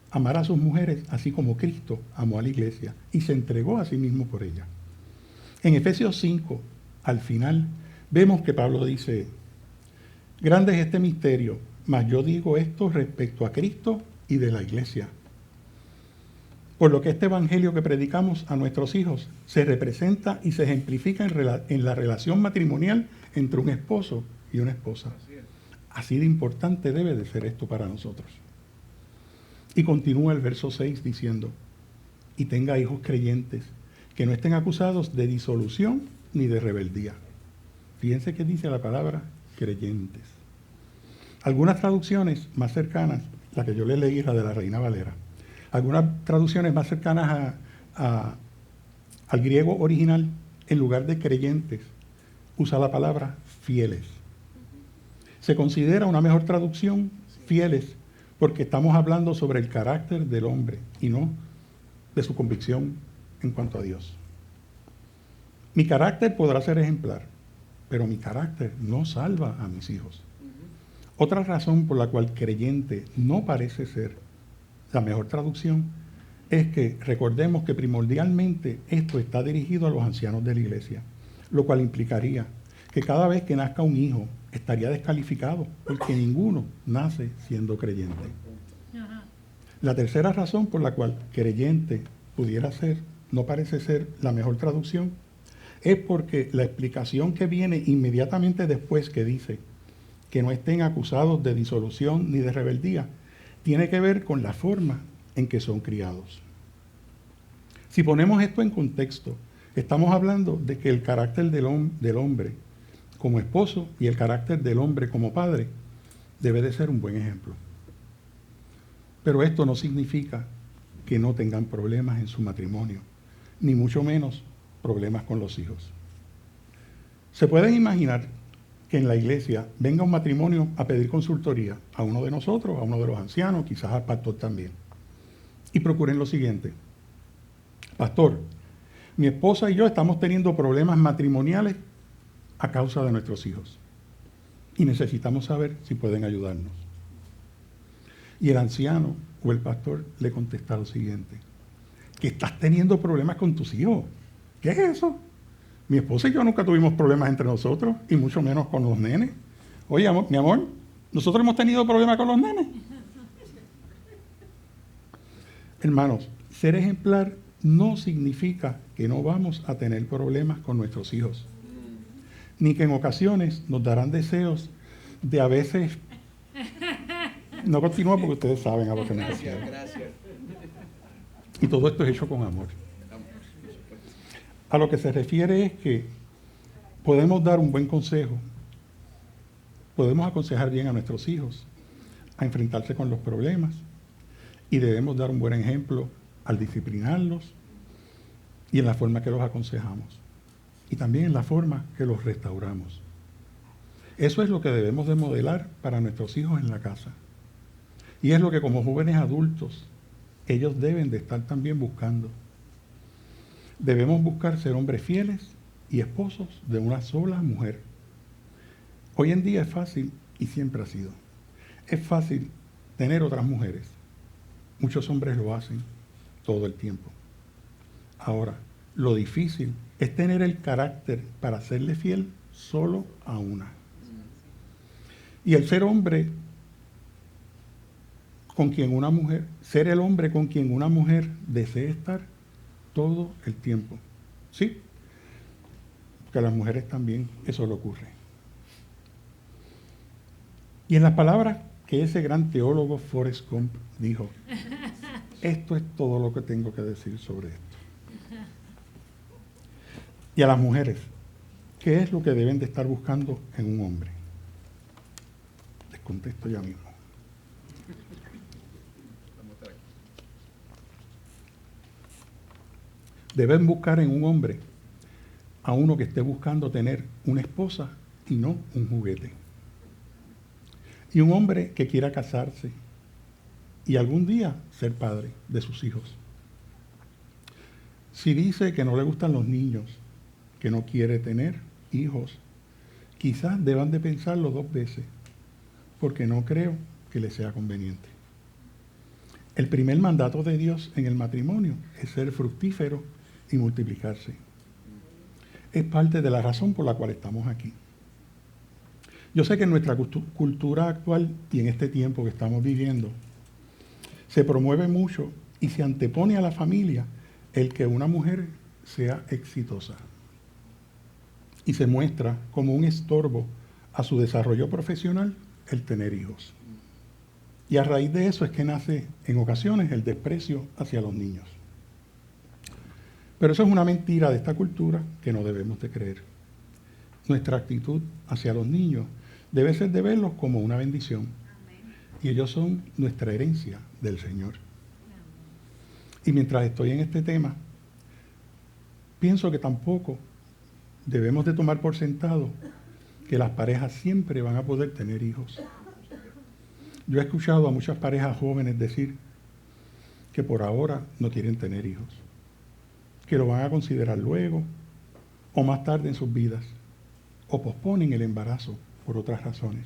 amar a sus mujeres así como Cristo amó a la iglesia y se entregó a sí mismo por ella. En Efesios 5, al final, vemos que Pablo dice: grande es este misterio, mas yo digo esto respecto a Cristo y de la iglesia. Por lo que este evangelio que predicamos a nuestros hijos se representa y se ejemplifica en la relación matrimonial entre un esposo y una esposa. Así de importante debe de ser esto para nosotros. Y continúa el verso 6 diciendo: y tenga hijos creyentes que no estén acusados de disolución ni de rebeldía. Fíjense que dice la palabra creyentes. Algunas traducciones más cercanas, la que yo les leí es la de la Reina Valera. Algunas traducciones más cercanas al griego original, en lugar de creyentes, usa la palabra fieles. Se considera una mejor traducción fieles porque estamos hablando sobre el carácter del hombre y no de su convicción en cuanto a Dios. Mi carácter podrá ser ejemplar, pero mi carácter no salva a mis hijos. Otra razón por la cual creyente no parece ser la mejor traducción es que recordemos que primordialmente esto está dirigido a los ancianos de la iglesia, lo cual implicaría que cada vez que nazca un hijo estaría descalificado porque ninguno nace siendo creyente. Ajá. La tercera razón por la cual creyente pudiera ser, no parece ser la mejor traducción, es porque la explicación que viene inmediatamente después, que dice que no estén acusados de disolución ni de rebeldía, tiene que ver con la forma en que son criados. Si ponemos esto en contexto, estamos hablando de que el carácter del hombre como esposo y el carácter del hombre como padre debe de ser un buen ejemplo. Pero esto no significa que no tengan problemas en su matrimonio, ni mucho menos problemas con los hijos. ¿Se pueden imaginar que en la iglesia venga un matrimonio a pedir consultoría a uno de nosotros, a uno de los ancianos, quizás al pastor también, y procuren lo siguiente: pastor, mi esposa y yo estamos teniendo problemas matrimoniales a causa de nuestros hijos y necesitamos saber si pueden ayudarnos? Y el anciano o el pastor le contesta lo siguiente: que estás teniendo problemas con tus hijos. ¿Qué es eso? Mi esposa y yo nunca tuvimos problemas entre nosotros, y mucho menos con los nenes. Oye, mi amor, nosotros hemos tenido problemas con los nenes. Hermanos, ser ejemplar no significa que no vamos a tener problemas con nuestros hijos, ni que en ocasiones nos darán deseos de a veces... No continúo porque ustedes saben a lo que me refiero. Gracias. Y todo esto es hecho con amor. A lo que se refiere es que podemos dar un buen consejo, podemos aconsejar bien a nuestros hijos a enfrentarse con los problemas, y debemos dar un buen ejemplo al disciplinarlos y en la forma que los aconsejamos, y también en la forma que los restauramos. Eso es lo que debemos de modelar para nuestros hijos en la casa. Y es lo que como jóvenes adultos ellos deben de estar también buscando. Debemos buscar ser hombres fieles y esposos de una sola mujer. Hoy en día es fácil, y siempre ha sido, es fácil tener otras mujeres. Muchos hombres lo hacen todo el tiempo. Ahora, lo difícil es tener el carácter para serle fiel solo a una. Y el ser hombre con quien una mujer, ser el hombre con quien una mujer desee estar todo el tiempo. Sí, porque a las mujeres también eso le ocurre. Y en las palabras que ese gran teólogo Forrest Gump dijo, esto es todo lo que tengo que decir sobre esto. Y a las mujeres, ¿qué es lo que deben de estar buscando en un hombre? Les contesto ya mismo. Deben buscar en un hombre a uno que esté buscando tener una esposa y no un juguete. Y un hombre que quiera casarse y algún día ser padre de sus hijos. Si dice que no le gustan los niños, que no quiere tener hijos, quizás deban de pensarlo 2 veces, porque no creo que le sea conveniente. El primer mandato de Dios en el matrimonio es ser fructífero y multiplicarse. Es parte de la razón por la cual estamos aquí. Yo sé que en nuestra cultura actual y en este tiempo que estamos viviendo, se promueve mucho y se antepone a la familia el que una mujer sea exitosa. Y se muestra como un estorbo a su desarrollo profesional el tener hijos. Y a raíz de eso es que nace en ocasiones el desprecio hacia los niños. Pero eso es una mentira de esta cultura que no debemos de creer. Nuestra actitud hacia los niños debe ser de verlos como una bendición. Y ellos son nuestra herencia del Señor. Y mientras estoy en este tema, pienso que tampoco debemos de tomar por sentado que las parejas siempre van a poder tener hijos. Yo he escuchado a muchas parejas jóvenes decir que por ahora no quieren tener hijos, que lo van a considerar luego o más tarde en sus vidas, o posponen el embarazo por otras razones.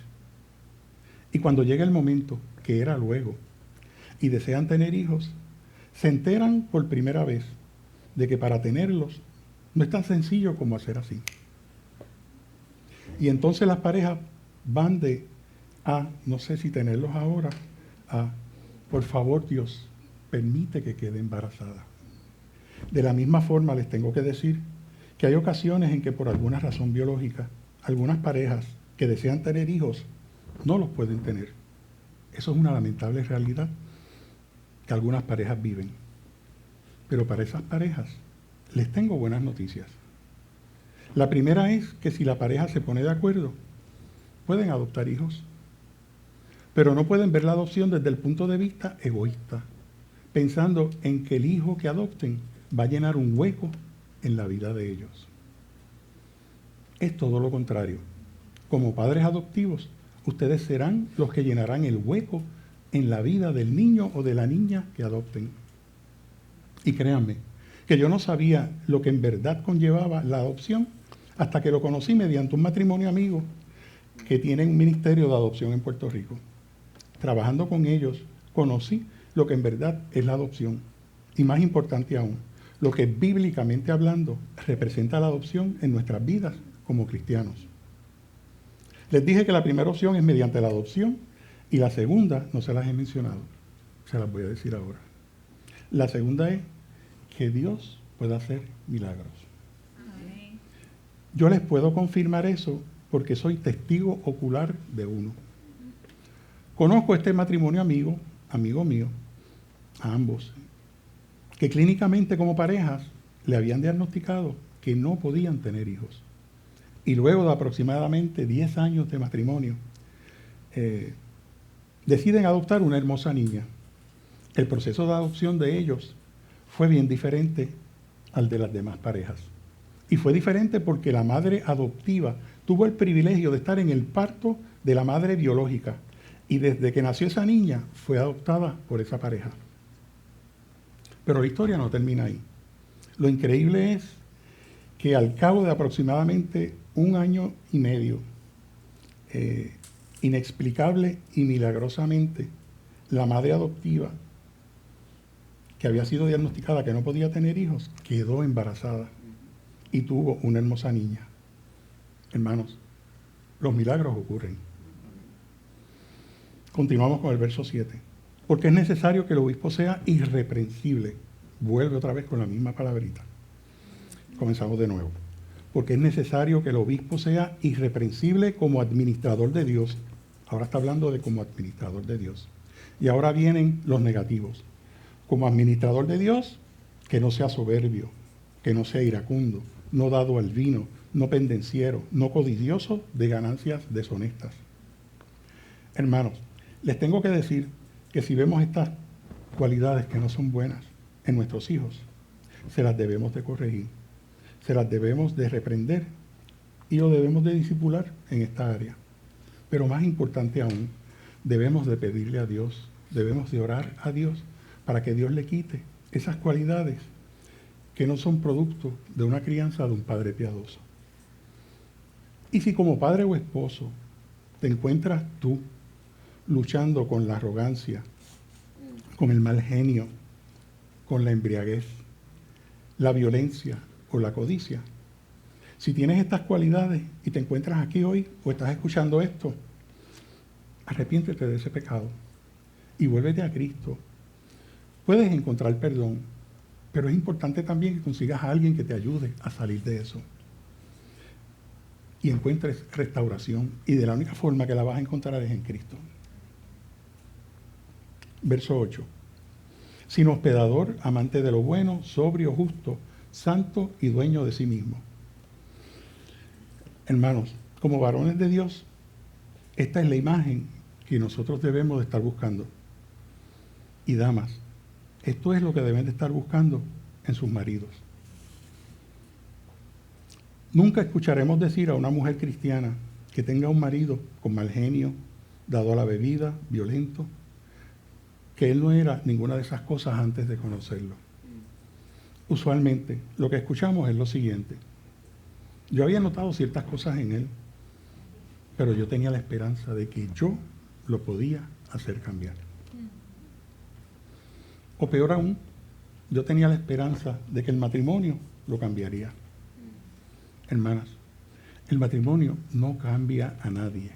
Y cuando llega el momento, que era luego, y desean tener hijos, se enteran por primera vez de que para tenerlos no es tan sencillo como hacer así. Y entonces las parejas van de no sé si tenerlos ahora, por favor Dios, permite que quede embarazada. De la misma forma les tengo que decir que hay ocasiones en que por alguna razón biológica, algunas parejas que desean tener hijos no los pueden tener. Eso es una lamentable realidad que algunas parejas viven. Pero para esas parejas les tengo buenas noticias. La primera es que si la pareja se pone de acuerdo, pueden adoptar hijos. Pero no pueden ver la adopción desde el punto de vista egoísta, pensando en que el hijo que adopten va a llenar un hueco en la vida de ellos. Es todo lo contrario. Como padres adoptivos, ustedes serán los que llenarán el hueco en la vida del niño o de la niña que adopten. Y créanme, que yo no sabía lo que en verdad conllevaba la adopción hasta que lo conocí mediante un matrimonio amigo que tiene un ministerio de adopción en Puerto Rico. Trabajando con ellos, conocí lo que en verdad es la adopción. Y más importante aún, lo que bíblicamente hablando representa la adopción en nuestras vidas como cristianos. Les dije que la primera opción es mediante la adopción y la segunda no se las he mencionado. Se las voy a decir ahora. La segunda es que Dios pueda hacer milagros. Amén. Yo les puedo confirmar eso porque soy testigo ocular de uno. Conozco este matrimonio amigo mío, a ambos, que clínicamente como parejas le habían diagnosticado que no podían tener hijos. Y luego de aproximadamente 10 años de matrimonio, deciden adoptar una hermosa niña. El proceso de adopción de ellos fue bien diferente al de las demás parejas. Y fue diferente porque la madre adoptiva tuvo el privilegio de estar en el parto de la madre biológica. Y desde que nació esa niña, fue adoptada por esa pareja. Pero la historia no termina ahí. Lo increíble es que al cabo de aproximadamente 1 año y medio, inexplicable y milagrosamente, la madre adoptiva, que había sido diagnosticada que no podía tener hijos, quedó embarazada y tuvo una hermosa niña. Hermanos, los milagros ocurren. Continuamos con el verso 7. Porque es necesario que el obispo sea irreprensible. Vuelve otra vez con la misma palabrita. Comenzamos de nuevo. Porque es necesario que el obispo sea irreprensible como administrador de Dios. Ahora está hablando de como administrador de Dios. Y ahora vienen los negativos. Como administrador de Dios, que no sea soberbio, que no sea iracundo, no dado al vino, no pendenciero, no codicioso de ganancias deshonestas. Hermanos, les tengo que decir que si vemos estas cualidades que no son buenas en nuestros hijos, se las debemos de corregir, se las debemos de reprender y lo debemos de discipular en esta área. Pero más importante aún, debemos de pedirle a Dios, debemos de orar a Dios para que Dios le quite esas cualidades que no son producto de una crianza de un padre piadoso. Y si como padre o esposo te encuentras tú luchando con la arrogancia, con el mal genio, con la embriaguez, la violencia o la codicia, si tienes estas cualidades y te encuentras aquí hoy o estás escuchando esto, arrepiéntete de ese pecado y vuélvete a Cristo. Puedes encontrar perdón, pero es importante también que consigas a alguien que te ayude a salir de eso y encuentres restauración. Y de la única forma que la vas a encontrar es en Cristo. Verso 8. Sin hospedador, amante de lo bueno, sobrio, justo, santo y dueño de sí mismo. Hermanos, como varones de Dios, esta es la imagen que nosotros debemos de estar buscando. Y damas, esto es lo que deben de estar buscando en sus maridos. Nunca escucharemos decir a una mujer cristiana que tenga un marido con mal genio, dado a la bebida, violento, que él no era ninguna de esas cosas antes de conocerlo. Usualmente lo que escuchamos es lo siguiente: yo había notado ciertas cosas en él, pero yo tenía la esperanza de que yo lo podía hacer cambiar. O peor aún, yo tenía la esperanza de que el matrimonio lo cambiaría. Hermanas, el matrimonio no cambia a nadie.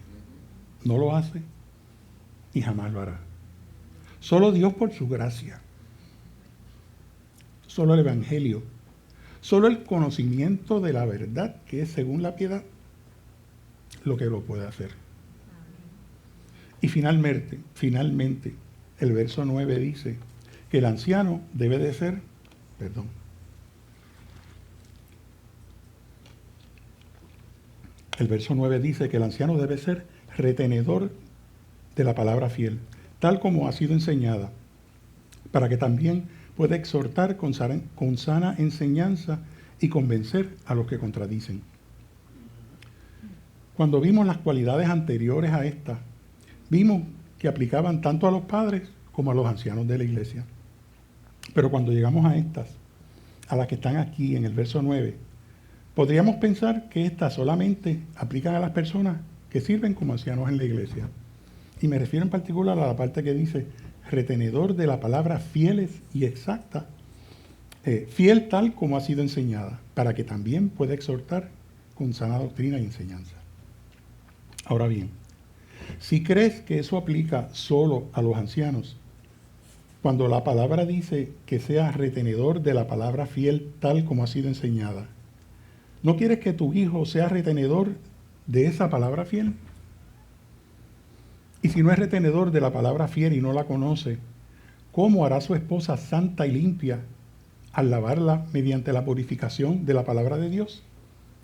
No lo hace y jamás lo hará. Solo Dios por su gracia. Solo el Evangelio. Solo el conocimiento de la verdad, que es según la piedad, lo que lo puede hacer. Y finalmente, el verso 9 dice que el anciano debe de ser, el verso 9 dice que el anciano debe ser retenedor de la palabra fiel, tal como ha sido enseñada, para que también pueda exhortar con sana enseñanza y convencer a los que contradicen. Cuando vimos las cualidades anteriores a esta, vimos que aplicaban tanto a los padres como a los ancianos de la iglesia. Pero cuando llegamos a estas, a las que están aquí en el verso 9, podríamos pensar que estas solamente aplican a las personas que sirven como ancianos en la iglesia. Y me refiero en particular a la parte que dice retenedor de la palabra fieles y exacta, fiel tal como ha sido enseñada, para que también pueda exhortar con sana doctrina y enseñanza. Ahora bien, si crees que eso aplica solo a los ancianos, cuando la palabra dice que sea retenedor de la palabra fiel tal como ha sido enseñada, ¿no quieres que tu hijo sea retenedor de esa palabra fiel? Y si no es retenedor de la palabra fiel y no la conoce, ¿cómo hará su esposa santa y limpia al lavarla mediante la purificación de la palabra de Dios?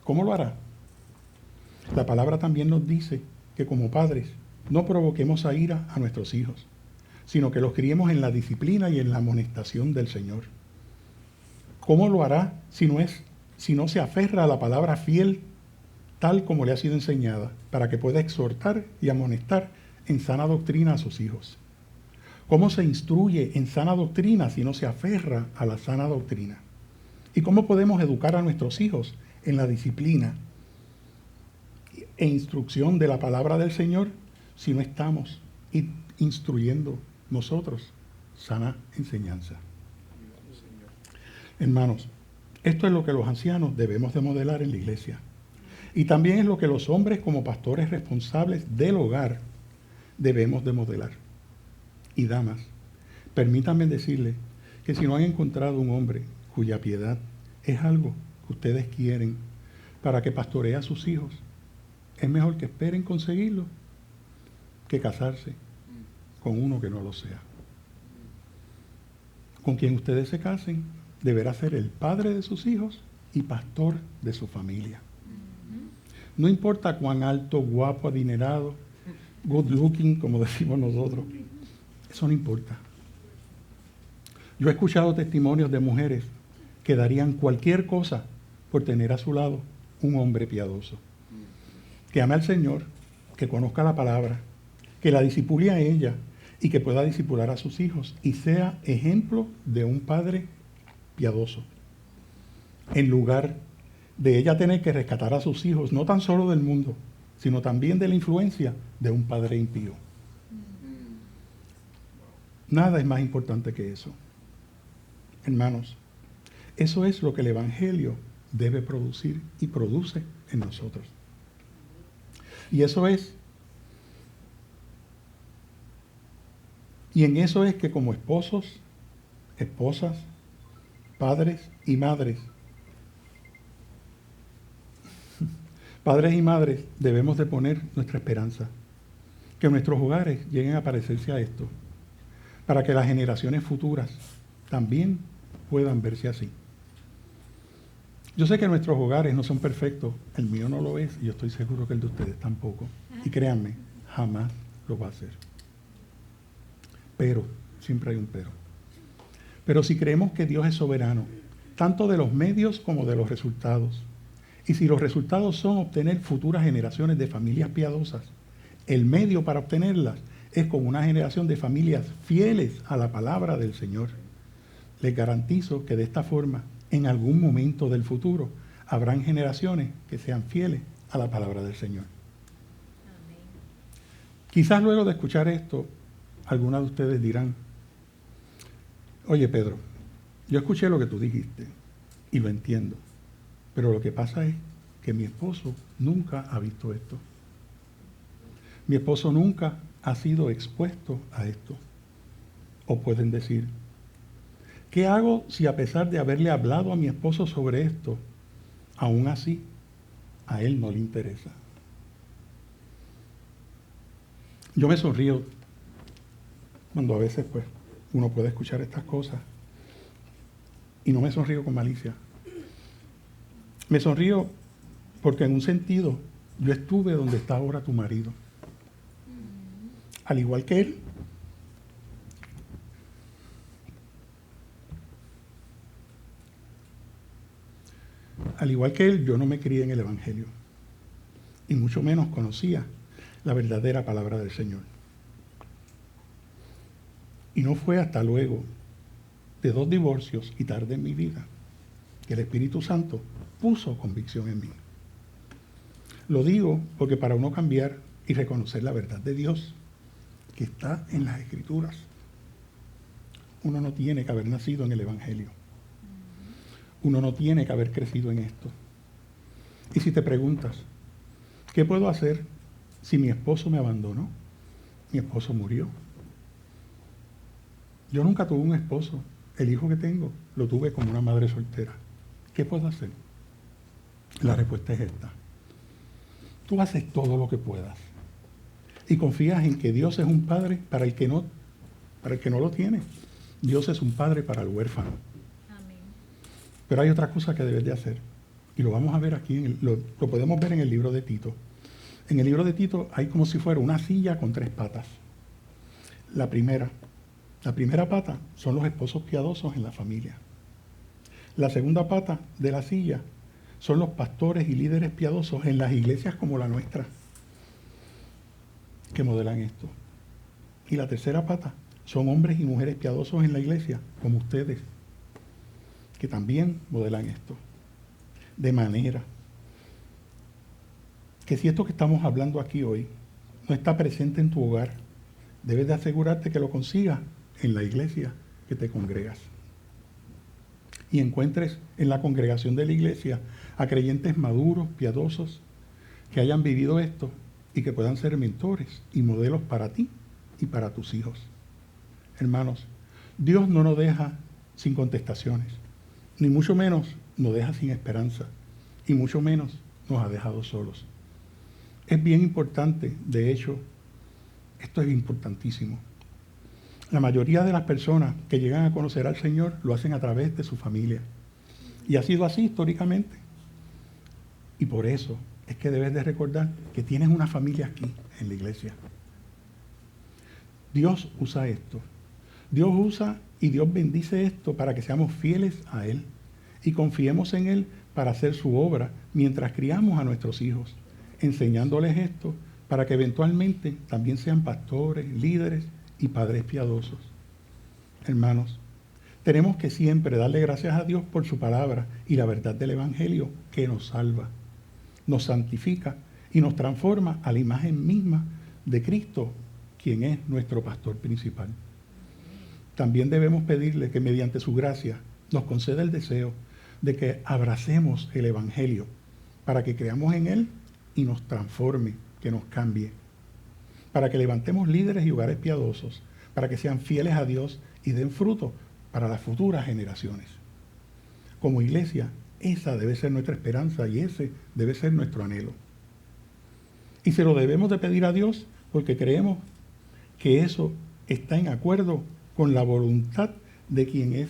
¿Cómo lo hará? La palabra también nos dice que como padres no provoquemos a ira a nuestros hijos, sino que los criemos en la disciplina y en la amonestación del Señor. ¿Cómo lo hará si no se aferra a la palabra fiel tal como le ha sido enseñada, para que pueda exhortar y amonestar en sana doctrina a sus hijos? ¿Cómo se instruye en sana doctrina si no se aferra a la sana doctrina? ¿Y cómo podemos educar a nuestros hijos en la disciplina e instrucción de la palabra del Señor si no estamos instruyendo nosotros sana enseñanza? Hermanos, esto es lo que los ancianos debemos de modelar en la iglesia. Y también es lo que los hombres como pastores responsables del hogar debemos de modelar. Y damas, permítanme decirles que si no han encontrado un hombre cuya piedad es algo que ustedes quieren para que pastoree a sus hijos, es mejor que esperen conseguirlo que casarse con uno que no lo sea. Con quien ustedes se casen deberá ser el padre de sus hijos y pastor de su familia. No importa cuán alto, guapo, adinerado, good looking, como decimos nosotros, eso no importa. Yo he escuchado testimonios de mujeres que darían cualquier cosa por tener a su lado un hombre piadoso, que ame al Señor, que conozca la palabra, que la discipule a ella y que pueda discipular a sus hijos y sea ejemplo de un padre piadoso, en lugar de ella tener que rescatar a sus hijos, no tan solo del mundo, sino también de la influencia de un padre impío. Nada es más importante que eso. Hermanos, eso es lo que el Evangelio debe producir y produce en nosotros. Y en eso es que como esposos, esposas, padres y madres debemos de poner nuestra esperanza, que nuestros hogares lleguen a parecerse a esto, para que las generaciones futuras también puedan verse así. Yo sé que nuestros hogares no son perfectos, el mío no lo es y yo estoy seguro que el de ustedes tampoco. Y créanme, jamás lo va a hacer. Pero, siempre hay un pero. Pero si creemos que Dios es soberano, tanto de los medios como de los resultados, y si los resultados son obtener futuras generaciones de familias piadosas, el medio para obtenerlas es con una generación de familias fieles a la palabra del Señor. Les garantizo que de esta forma, en algún momento del futuro, habrán generaciones que sean fieles a la palabra del Señor. Quizás luego de escuchar esto, algunos de ustedes dirán, oye Pedro, yo escuché lo que tú dijiste y lo entiendo, pero lo que pasa es que mi esposo nunca ha visto esto. Mi esposo nunca ha sido expuesto a esto. O pueden decir, ¿qué hago si a pesar de haberle hablado a mi esposo sobre esto, aún así a él no le interesa? Yo me sonrío cuando a veces pues uno puede escuchar estas cosas y no me sonrío con malicia. Me sonrío porque en un sentido yo estuve donde está ahora tu marido. Al igual que él. Al igual que él, yo no me crié en el Evangelio. Y mucho menos conocía la verdadera palabra del Señor. Y no fue hasta luego de 2 divorcios y tarde en mi vida que el Espíritu Santo puso convicción en mí. Lo digo porque para uno cambiar y reconocer la verdad de Dios que está en las Escrituras, uno no tiene que haber nacido en el Evangelio. Uno no tiene que haber crecido en esto. Y si te preguntas, ¿qué puedo hacer si mi esposo me abandonó? Mi esposo murió. Yo nunca tuve un esposo. El hijo que tengo lo tuve como una madre soltera. ¿Qué puedo hacer? La respuesta es esta. Tú haces todo lo que puedas. Y confías en que Dios es un padre para el que no lo tiene. Dios es un padre para el huérfano. Amén. Pero hay otra cosa que debes de hacer. Y lo vamos a ver aquí, lo podemos ver en el libro de Tito. En el libro de Tito hay como si fuera una silla con 3 patas. La primera pata son los esposos piadosos en la familia. La segunda pata de la silla son los pastores y líderes piadosos en las iglesias como la nuestra, que modelan esto. Y la tercera pata son hombres y mujeres piadosos en la iglesia, como ustedes, que también modelan esto. De manera que si esto que estamos hablando aquí hoy no está presente en tu hogar, debes de asegurarte que lo consigas en la iglesia que te congregas. Y encuentres en la congregación de la iglesia a creyentes maduros, piadosos, que hayan vivido esto y que puedan ser mentores y modelos para ti y para tus hijos. Hermanos, Dios no nos deja sin contestaciones, ni mucho menos nos deja sin esperanza, y mucho menos nos ha dejado solos. Es bien importante, de hecho, esto es importantísimo. La mayoría de las personas que llegan a conocer al Señor lo hacen a través de su familia. Y ha sido así históricamente. Y por eso es que debes de recordar que tienes una familia aquí, en la iglesia. Dios usa esto. Dios usa y Dios bendice esto para que seamos fieles a Él y confiemos en Él para hacer su obra mientras criamos a nuestros hijos, enseñándoles esto para que eventualmente también sean pastores, líderes y padres piadosos. Hermanos, tenemos que siempre darle gracias a Dios por su palabra y la verdad del Evangelio que nos salva, nos santifica y nos transforma a la imagen misma de Cristo, quien es nuestro pastor principal. También debemos pedirle que mediante su gracia nos conceda el deseo de que abracemos el Evangelio para que creamos en Él y nos transforme, que nos cambie, para que levantemos líderes y hogares piadosos, para que sean fieles a Dios y den fruto para las futuras generaciones. Como iglesia, esa debe ser nuestra esperanza y ese debe ser nuestro anhelo. Y se lo debemos de pedir a Dios porque creemos que eso está en acuerdo con la voluntad de quien es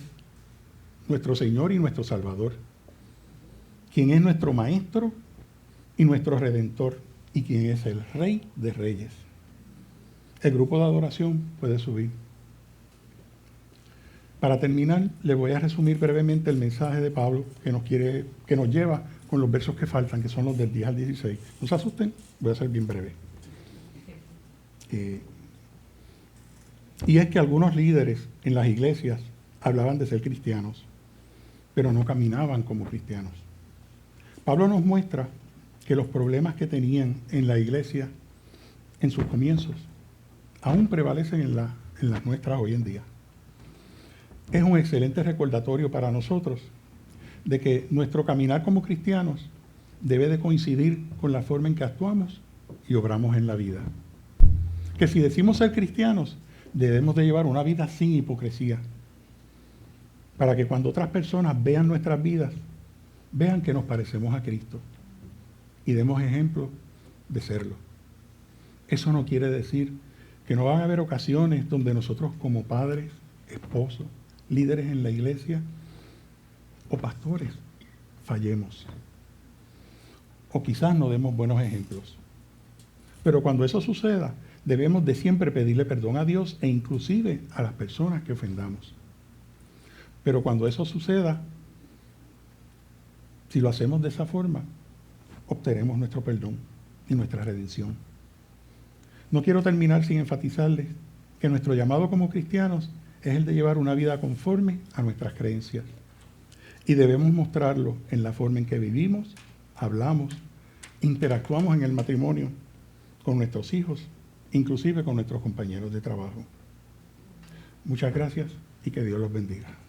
nuestro Señor y nuestro Salvador, quien es nuestro Maestro y nuestro Redentor, y quien es el Rey de Reyes. El grupo de adoración puede subir. Para terminar, les voy a resumir brevemente el mensaje de Pablo que nos lleva con los versos que faltan, que son los del 10 al 16. No se asusten, voy a ser bien breve. Y es que algunos líderes en las iglesias hablaban de ser cristianos, pero no caminaban como cristianos. Pablo nos muestra que los problemas que tenían en la iglesia en sus comienzos aún prevalecen en las nuestras hoy en día. Es un excelente recordatorio para nosotros de que nuestro caminar como cristianos debe de coincidir con la forma en que actuamos y obramos en la vida. Que si decimos ser cristianos, debemos de llevar una vida sin hipocresía, para que cuando otras personas vean nuestras vidas, vean que nos parecemos a Cristo y demos ejemplo de serlo. Eso no quiere decir que no van a haber ocasiones donde nosotros como padres, esposos, líderes en la iglesia o pastores fallemos. O quizás no demos buenos ejemplos. Pero cuando eso suceda, debemos de siempre pedirle perdón a Dios e inclusive a las personas que ofendamos. Pero cuando eso suceda, si lo hacemos de esa forma, obtenemos nuestro perdón y nuestra redención. No quiero terminar sin enfatizarles que nuestro llamado como cristianos es el de llevar una vida conforme a nuestras creencias. Y debemos mostrarlo en la forma en que vivimos, hablamos, interactuamos en el matrimonio, con nuestros hijos, inclusive con nuestros compañeros de trabajo. Muchas gracias y que Dios los bendiga.